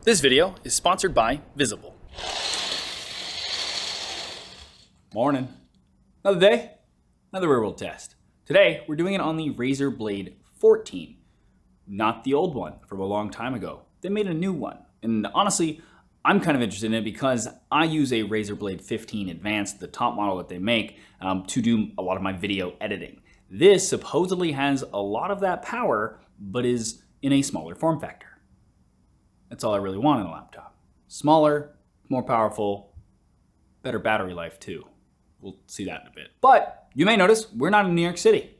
This video is sponsored by Visible. Morning. Another day, another real world test. Today, we're doing it on the Razer Blade 14. Not the old one from a long time ago. They made a new one. And honestly, I'm kind of interested in it because I use a Razer Blade 15 Advanced, the top model that they make, to do a lot of my video editing. This supposedly has a lot of that power, but is in a smaller form factor. That's all I really want in a laptop. Smaller, more powerful, better battery life too. We'll see that in a bit. But you may notice we're not in New York City.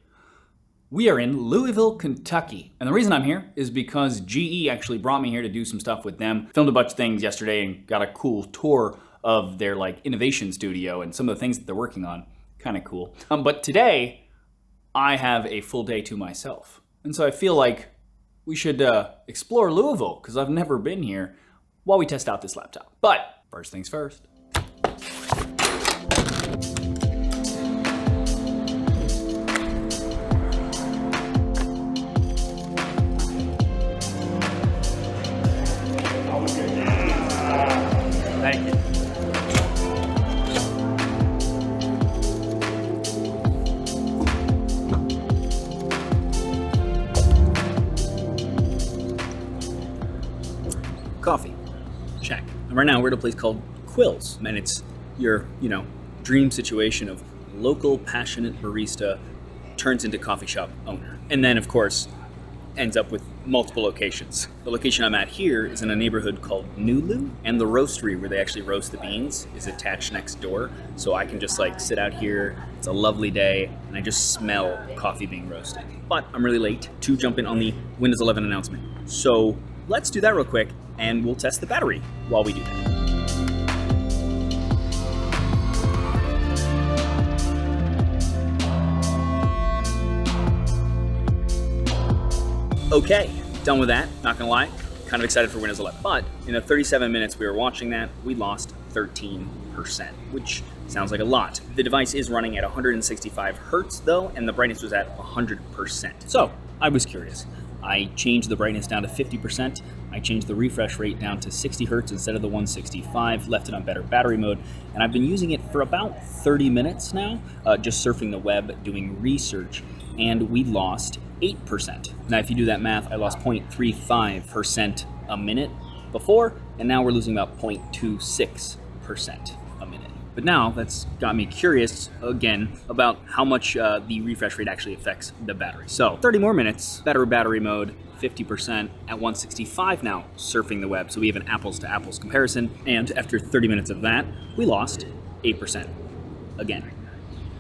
We are in Louisville, Kentucky. And the reason I'm here is because GE actually brought me here to do some stuff with them. Filmed a bunch of things yesterday and got a cool tour of their innovation studio and some of the things that they're working on. Kind of cool. But today, I have a full day to myself. And so I feel like we should explore Louisville, because I've never been here, while we test out this laptop. But first things first. Thank you. Coffee, check. And right now we're at a place called Quills, and it's your, dream situation of local passionate barista turns into coffee shop owner. And then of course, ends up with multiple locations. The location I'm at here is in a neighborhood called Nulu, and the roastery where they actually roast the beans is attached next door. So I can just sit out here, it's a lovely day, and I just smell coffee being roasted. But I'm really late to jump in on the Windows 11 announcement. So let's do that real quick, and we'll test the battery while we do that. Okay, done with that, not gonna lie, kind of excited for Windows 11. But in the 37 minutes we were watching that, we lost 13%, which sounds like a lot. The device is running at 165 Hertz though, and the brightness was at 100%. So I was curious. I changed the brightness down to 50%. I changed the refresh rate down to 60 Hertz instead of the 165, left it on better battery mode, and I've been using it for about 30 minutes now, just surfing the web, doing research, and we lost 8%. Now, if you do that math, I lost 0.35% a minute before, and now we're losing about 0.26% a minute. But now that's got me curious again about how much the refresh rate actually affects the battery. So 30 more minutes, better battery mode, 50% at 165 now, surfing the web. So we have an apples to apples comparison. And after 30 minutes of that, we lost 8% again.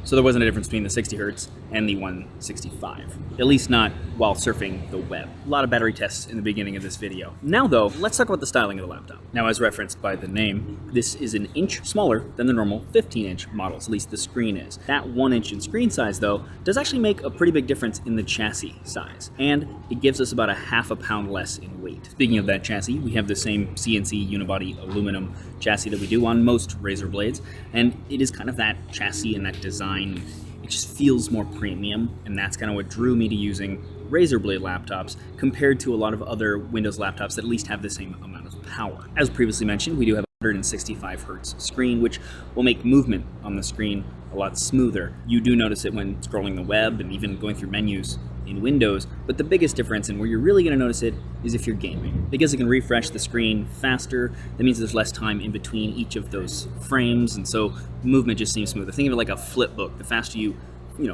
So there wasn't a difference between the 60 Hertz and the 165, at least not while surfing the web. A lot of battery tests in the beginning of this video. Now though, let's talk about the styling of the laptop. Now, as referenced by the name, this is an inch smaller than the normal 15-inch models, at least the screen is. That 1 inch in screen size though, does actually make a pretty big difference in the chassis size, and it gives us about a half a pound less in weight. Speaking of that chassis, we have the same CNC unibody aluminum chassis that we do on most Razer Blades, and it is kind of that chassis and that design. It just feels more premium, and that's kind of what drew me to using Razer Blade laptops compared to a lot of other Windows laptops that at least have the same amount of power. As previously mentioned, we do have a 165 Hertz screen, which will make movement on the screen a lot smoother. You do notice it when scrolling the web and even going through menus in Windows, but the biggest difference, and where you're really going to notice it, is if you're gaming. Because it can refresh the screen faster, that means there's less time in between each of those frames, and so movement just seems smoother. Think of it like a flip book. The faster you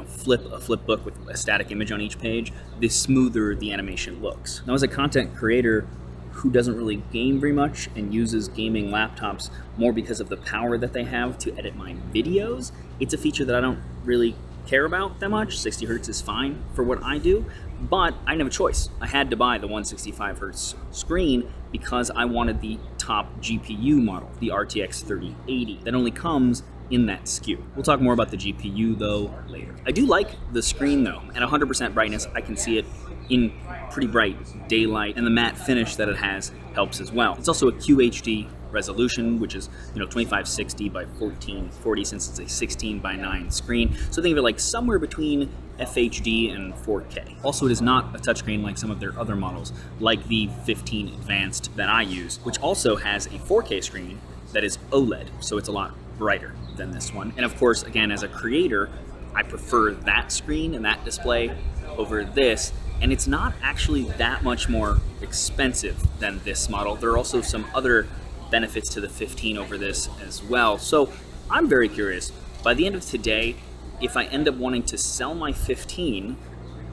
flip a flip book with a static image on each page, the smoother the animation looks. Now, as a content creator who doesn't really game very much and uses gaming laptops more because of the power that they have to edit my videos, it's a feature that I don't really care about that much. 60 Hertz is fine for what I do, but I didn't have a choice. I had to buy the 165 Hertz screen because I wanted the top GPU model, the RTX 3080. That only comes in that SKU. We'll talk more about the GPU though later. I do like the screen though. At 100% brightness, I can see it in pretty bright daylight, and the matte finish that it has helps as well. It's also a QHD resolution, which is 2560 by 1440 since it's a 16 by 9 screen. So think of it like somewhere between FHD and 4K. Also, it is not a touchscreen like some of their other models, like the 15 Advanced that I use, which also has a 4K screen that is OLED, so it's a lot brighter than this one. And of course, again, as a creator, I prefer that screen and that display over this, and it's not actually that much more expensive than this model. There are also some other benefits to the 15 over this as well. So I'm very curious, by the end of today, if I end up wanting to sell my 15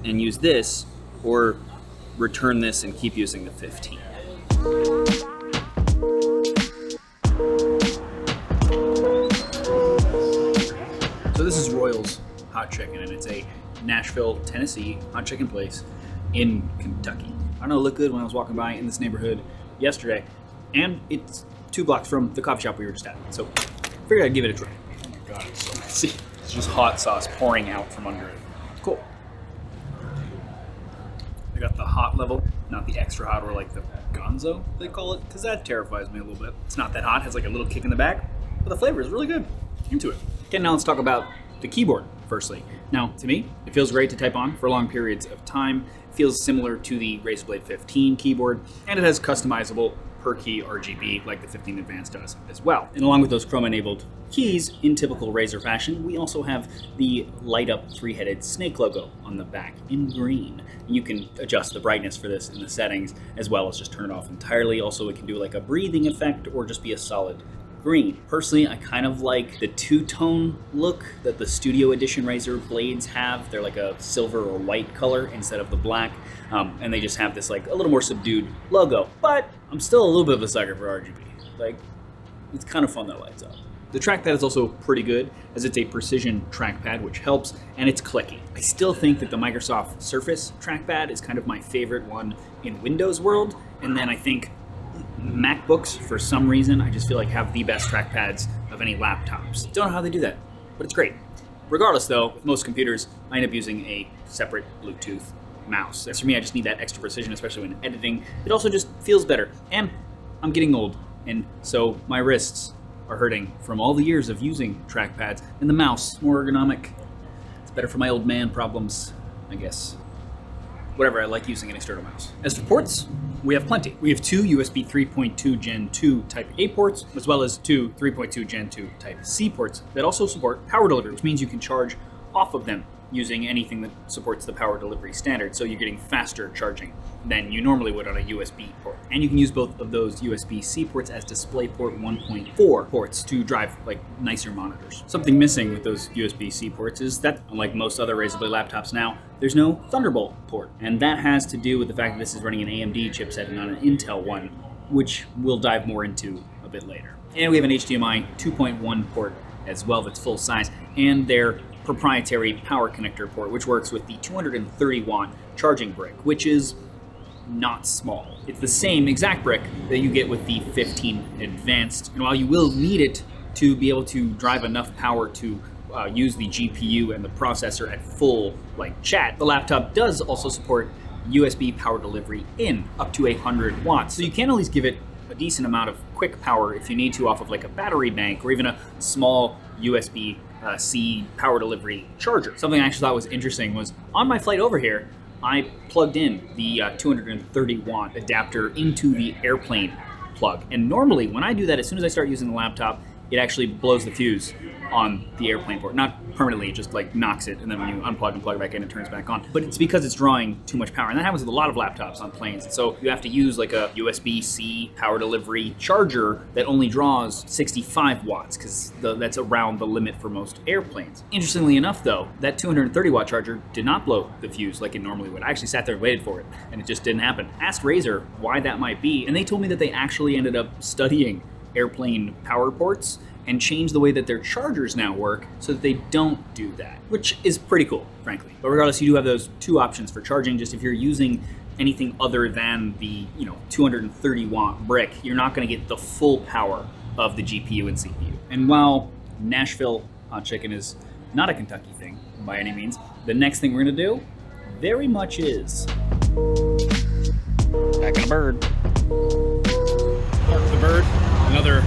and use this, or return this and keep using the 15. So this is Royals Hot Chicken, and it's a Nashville, Tennessee hot chicken place in Kentucky. I don't know, it looked good when I was walking by in this neighborhood yesterday, and it's 2 blocks from the coffee shop we were just at. So figured I'd give it a try. Oh my God, it's so messy. It's just hot sauce pouring out from under it. Cool. I got the hot level, not the extra hot or like the gonzo, they call it, because that terrifies me a little bit. It's not that hot, it has like a little kick in the back, but the flavor is really good. Into it. Okay, now let's talk about the keyboard firstly. Now, to me, it feels great to type on for long periods of time. It feels similar to the Razer Blade 15 keyboard, and it has customizable per key RGB like the 15 Advanced does as well. And along with those Chrome-enabled keys, in typical Razer fashion, we also have the light-up 3-headed snake logo on the back in green. You can adjust the brightness for this in the settings, as well as just turn it off entirely. Also, it can do like a breathing effect or just be a solid green. Personally, I kind of like the two-tone look that the Studio Edition Razer Blades have. They're like a silver or white color instead of the black, and they just have this like a little more subdued logo. But I'm still a little bit of a sucker for RGB. Like, it's kind of fun that it lights up. The trackpad is also pretty good, as it's a precision trackpad, which helps, and it's clicky. I still think that the Microsoft Surface trackpad is kind of my favorite one in Windows world, and then I think MacBooks, for some reason, I just feel like have the best trackpads of any laptops. Don't know how they do that, but it's great. Regardless though, with most computers, I end up using a separate Bluetooth mouse. As for me, I just need that extra precision, especially when editing. It also just feels better. And I'm getting old, and so my wrists are hurting from all the years of using trackpads, and the mouse, more ergonomic. It's better for my old man problems, I guess. Whatever, I like using an external mouse. As for ports, we have plenty. We have 2 USB 3.2 Gen 2 Type A ports, as well as 2 3.2 Gen 2 Type C ports that also support power delivery, which means you can charge off of them using anything that supports the power delivery standard. So you're getting faster charging than you normally would on a USB port. And you can use both of those USB-C ports as DisplayPort 1.4 ports to drive like nicer monitors. Something missing with those USB-C ports is that, unlike most other Razer Blade laptops now, there's no Thunderbolt port. And that has to do with the fact that this is running an AMD chipset and not an Intel one, which we'll dive more into a bit later. And we have an HDMI 2.1 port as well that's full size, and their proprietary power connector port, which works with the 230 watt charging brick, which is not small. It's the same exact brick that you get with the 15 Advanced, and while you will need it to be able to drive enough power to use the GPU and the processor at full like chat, the laptop does also support USB power delivery in up to 100 watts. So you can at least give it a decent amount of quick power if you need to off of like a battery bank or even a small USB C power delivery charger. Something I actually thought was interesting was on my flight over here, I plugged in the 230 watt adapter into the airplane plug. And normally when I do that, as soon as I start using the laptop, it actually blows the fuse on the airplane port. Not permanently, it just like knocks it, and then when you unplug and plug it back in, it turns back on. But it's because it's drawing too much power, and that happens with a lot of laptops on planes. So you have to use like a USB-C power delivery charger that only draws 65 watts, because that's around the limit for most airplanes. Interestingly enough though, that 230 watt charger did not blow the fuse like it normally would. I actually sat there and waited for it, and it just didn't happen. Asked Razer why that might be, and they told me that they actually ended up studying airplane power ports and change the way that their chargers now work so that they don't do that, which is pretty cool, frankly. But regardless, you do have those 2 options for charging. Just if you're using anything other than the 230 watt brick, you're not going to get the full power of the GPU and CPU. And while Nashville hot chicken is not a Kentucky thing by any means, the next thing we're going to do very much is packing a bird. Park the bird. Another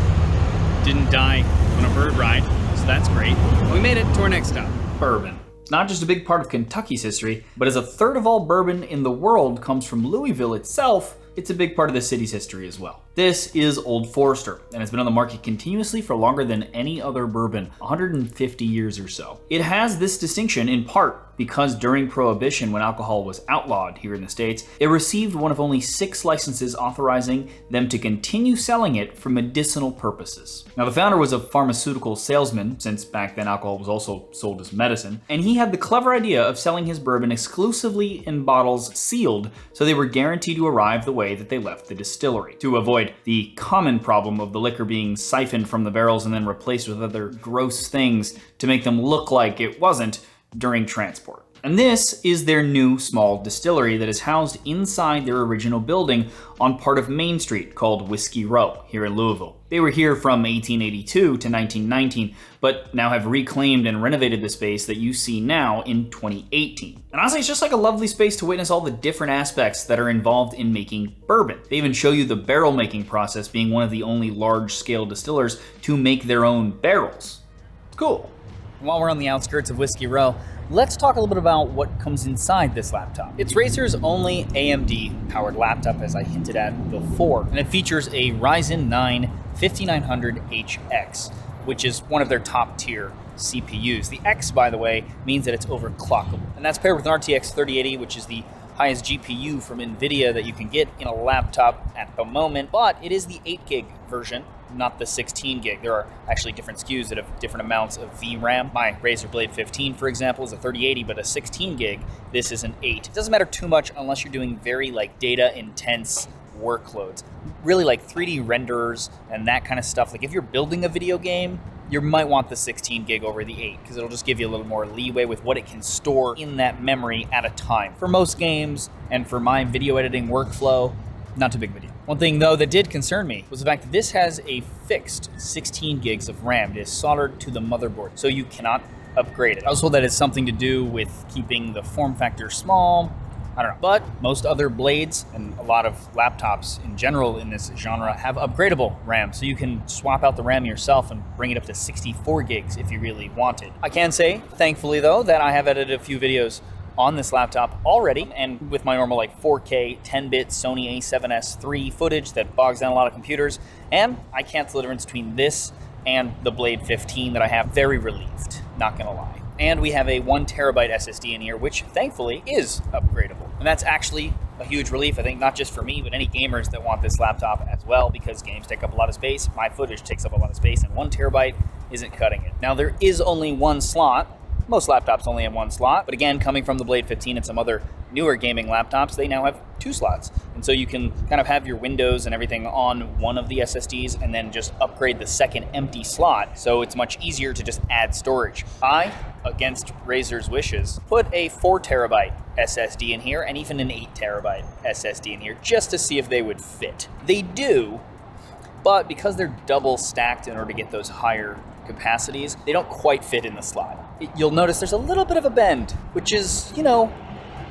didn't die on a bird ride, so that's great. We made it to our next stop, bourbon. It's not just a big part of Kentucky's history, but as a third of all bourbon in the world comes from Louisville itself, it's a big part of the city's history as well. This is Old Forester, and it's been on the market continuously for longer than any other bourbon, 150 years or so. It has this distinction in part because during Prohibition, when alcohol was outlawed here in the States, it received one of only 6 licenses authorizing them to continue selling it for medicinal purposes. Now, the founder was a pharmaceutical salesman, since back then alcohol was also sold as medicine, and he had the clever idea of selling his bourbon exclusively in bottles sealed, so they were guaranteed to arrive the way that they left the distillery, to avoid the common problem of the liquor being siphoned from the barrels and then replaced with other gross things to make them look like it wasn't during transport. And this is their new small distillery that is housed inside their original building on part of Main Street called Whiskey Row here in Louisville. They were here from 1882 to 1919, but now have reclaimed and renovated the space that you see now in 2018. And honestly, it's just like a lovely space to witness all the different aspects that are involved in making bourbon. They even show you the barrel making process, being one of the only large-scale distillers to make their own barrels. It's cool. While we're on the outskirts of Whiskey Row, let's talk a little bit about what comes inside this laptop. It's Razer's only AMD-powered laptop, as I hinted at before, and it features a Ryzen 9 5900HX, which is one of their top-tier CPUs. The X, by the way, means that it's overclockable, and that's paired with an RTX 3080, which is the highest GPU from NVIDIA that you can get in a laptop at the moment, but it is the 8 gig version, not the 16 gig. There are actually different SKUs that have different amounts of VRAM. My Razer Blade 15, for example, is a 3080, but a 16 gig, this is an 8. It doesn't matter too much unless you're doing very data intense workloads. Really 3D renderers and that kind of stuff. If you're building a video game, you might want the 16 gig over the 8 because it'll just give you a little more leeway with what it can store in that memory at a time. For most games and for my video editing workflow, not too big of a deal. One thing though that did concern me was the fact that this has a fixed 16 gigs of RAM. It is soldered to the motherboard, so you cannot upgrade it. I was told that it's something to do with keeping the form factor small. I don't know. But most other blades and a lot of laptops in general in this genre have upgradable RAM, so you can swap out the RAM yourself and bring it up to 64 gigs if you really want it. I can say, thankfully though, that I have edited a few videos on this laptop already, and with my normal 4K 10-bit Sony a7S III footage that bogs down a lot of computers, and I can't tell the difference between this and the Blade 15 that I have. Very relieved, not gonna lie. And we have a 1 terabyte SSD in here, which thankfully is upgradable. And that's actually a huge relief, I think, not just for me, but any gamers that want this laptop as well, because games take up a lot of space, my footage takes up a lot of space, and 1 terabyte isn't cutting it. Now, there is only one slot. Most laptops only have one slot, but again, coming from the Blade 15 and some other newer gaming laptops, they now have 2 slots. And so you can kind of have your Windows and everything on one of the SSDs and then just upgrade the second empty slot, so it's much easier to just add storage. I, against Razer's wishes, put a 4 terabyte SSD in here and even an 8 terabyte SSD in here just to see if they would fit. They do, but because they're double stacked in order to get those higher capacities, they don't quite fit in the slot. You'll notice there's a little bit of a bend, which is,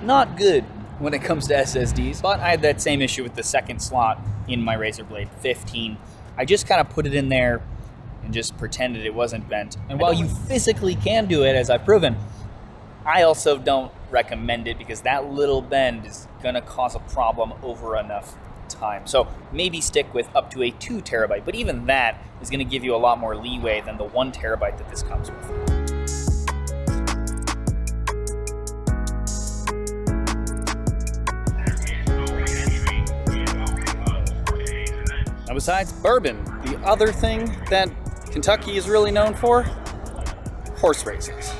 not good when it comes to SSDs, but I had that same issue with the second slot in my Razer Blade 15. I just kind of put it in there and just pretended it wasn't bent. And while you physically can do it, as I've proven, I also don't recommend it because that little bend is gonna cause a problem over enough time. So maybe stick with up to a 2 terabyte, but even that is gonna give you a lot more leeway than the 1 terabyte that this comes with. Now, besides bourbon, the other thing that Kentucky is really known for, horse races.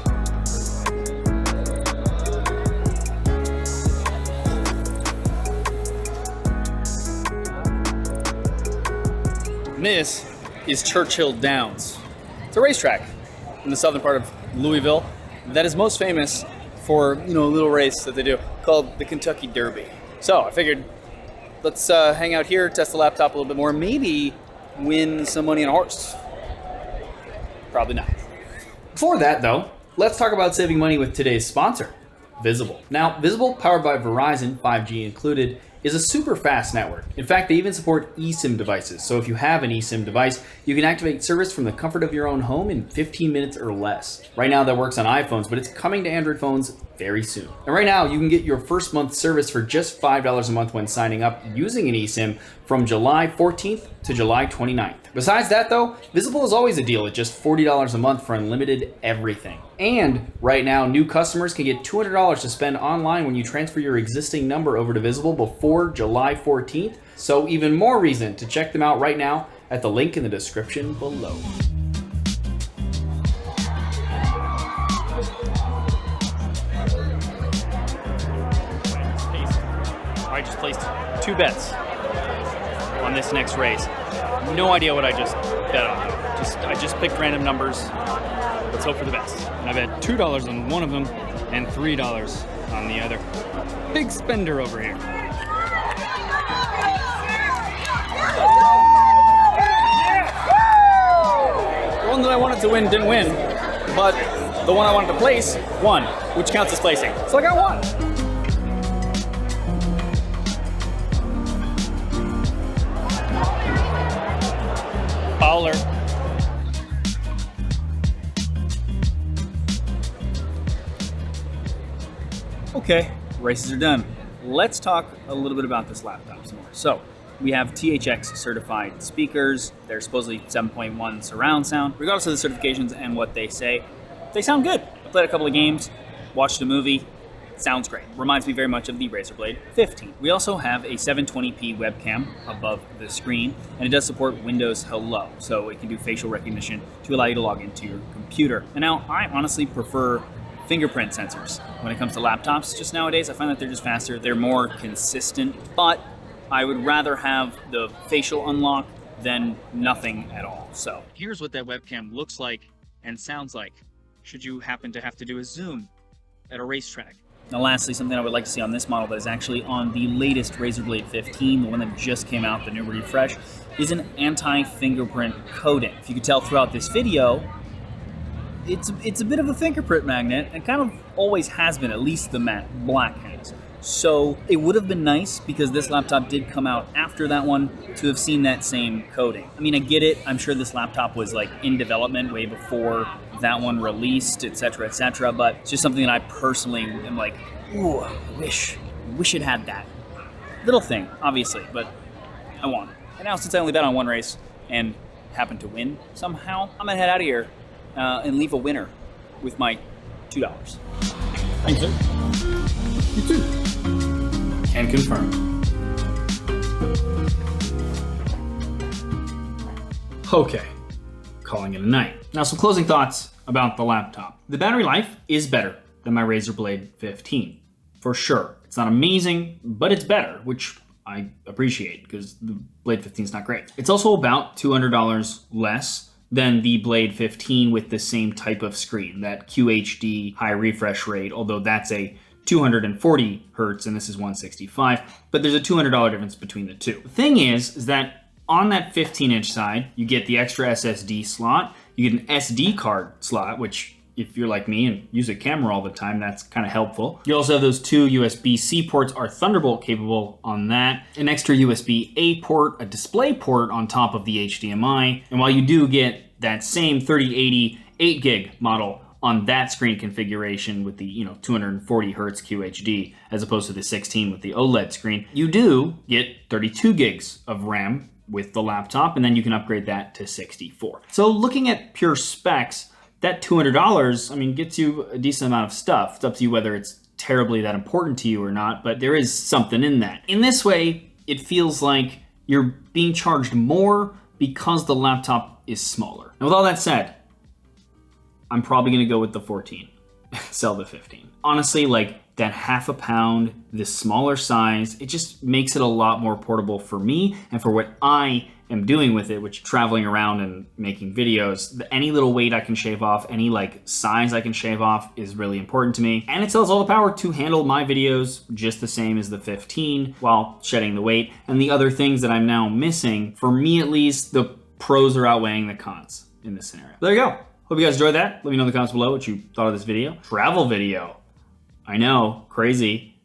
This is Churchill Downs. It's a racetrack in the southern part of Louisville that is most famous for, a little race that they do called the Kentucky Derby. So I figured, let's hang out here, test the laptop a little bit more, maybe win some money on a horse. Probably not. Before that, though, let's talk about saving money with today's sponsor, Visible. Now, Visible, powered by Verizon, 5G included, is a super fast network. In fact, they even support eSIM devices. So if you have an eSIM device, you can activate service from the comfort of your own home in 15 minutes or less. Right now that works on iPhones, but it's coming to Android phones very soon. And right now you can get your first month service for just $5 a month when signing up using an eSIM from July 14th to July 29th. Besides that though, Visible is always a deal at just $40 a month for unlimited everything. And right now, new customers can get $200 to spend online when you transfer your existing number over to Visible before July 14th. So even more reason to check them out right now at the link in the description below. I just placed 2 bets on this next race. No idea what I just bet on. I just picked random numbers. Let's hope for the best. And I bet $2 on one of them and $3 on the other. Big spender over here. The one that I wanted to win didn't win, but the one I wanted to place won, which counts as placing. So I got one. Baller. Okay, races are done. Let's talk a little bit about this laptop some more. So, we have THX certified speakers. They're supposedly 7.1 surround sound. Regardless of the certifications and what they say, they sound good. I played a couple of games, watched a movie. Sounds great. Reminds me very much of the Razer Blade 15. We also have a 720p webcam above the screen, and it does support Windows Hello, so it can do facial recognition to allow you to log into your computer. And now, I honestly prefer fingerprint sensors when it comes to laptops. Just nowadays, I find that they're just faster, they're more consistent, but I would rather have the facial unlock than nothing at all. So here's what that webcam looks like and sounds like should you happen to have to do a zoom at a racetrack. Now lastly, something I would like to see on this model that is actually on the latest Razer Blade 15, the one that just came out, the new refresh, is an anti-fingerprint coating. If you could tell throughout this video, it's a bit of a fingerprint magnet, and kind of always has been, at least the matte black has. So it would have been nice, because this laptop did come out after that one, to have seen that same coating. I mean, I get it. I'm sure this laptop was like in development way before that one released, etc., etc. But it's just something that I personally am like, ooh, I wish it had that. Little thing, obviously, but I want it. And now since I only bet on one race and happened to win somehow, I'm gonna head out of here and leave a winner with my $2. Thanks, sir. You too. Can confirm. Okay, calling it a night. Now some closing thoughts about the laptop. The battery life is better than my Razer Blade 15, for sure. It's not amazing, but it's better, which I appreciate because the Blade 15 is not great. It's also about $200 less than the Blade 15 with the same type of screen, that QHD high refresh rate, although that's a 240 hertz and this is 165, but there's a $200 difference between the two. The thing is that on that 15-inch side, you get the extra SSD slot, you get an SD card slot, which if you're like me and use a camera all the time, that's kind of helpful. You also have those two USB-C ports are Thunderbolt capable on that, an extra USB-A port, a display port on top of the HDMI, and while you do get that same 3080 8 gig model on that screen configuration with the 240 hertz QHD as opposed to the 16 with the OLED screen, you do get 32 gigs of RAM with the laptop, and then you can upgrade that to 64. So looking at pure specs, that $200, I mean, gets you a decent amount of stuff. It's up to you whether it's terribly that important to you or not, but there is something in that. In this way, it feels like you're being charged more because the laptop is smaller. Now with all that said, I'm probably gonna go with the 14, sell the 15. Honestly, like that half a pound, this smaller size, it just makes it a lot more portable for me and for what I am doing with it, which traveling around and making videos, any little weight I can shave off, any like size I can shave off is really important to me. And it still has all the power to handle my videos just the same as the 15 while shedding the weight. And the other things that I'm now missing, for me at least, the pros are outweighing the cons in this scenario. There you go. Hope you guys enjoyed that. Let me know in the comments below what you thought of this video. Travel video. I know, crazy.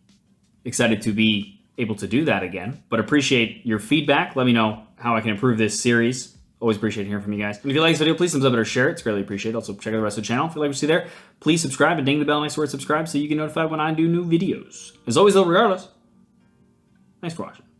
Excited to be able to do that again. But appreciate your feedback. Let me know how I can improve this series. Always appreciate hearing from you guys. And if you like this video, please thumbs up it or share it. It's greatly appreciated. Also, check out the rest of the channel. If you like what you see there, please subscribe and ding the bell next to where it's subscribe so you get notified when I do new videos. As always, though, regardless, thanks for watching.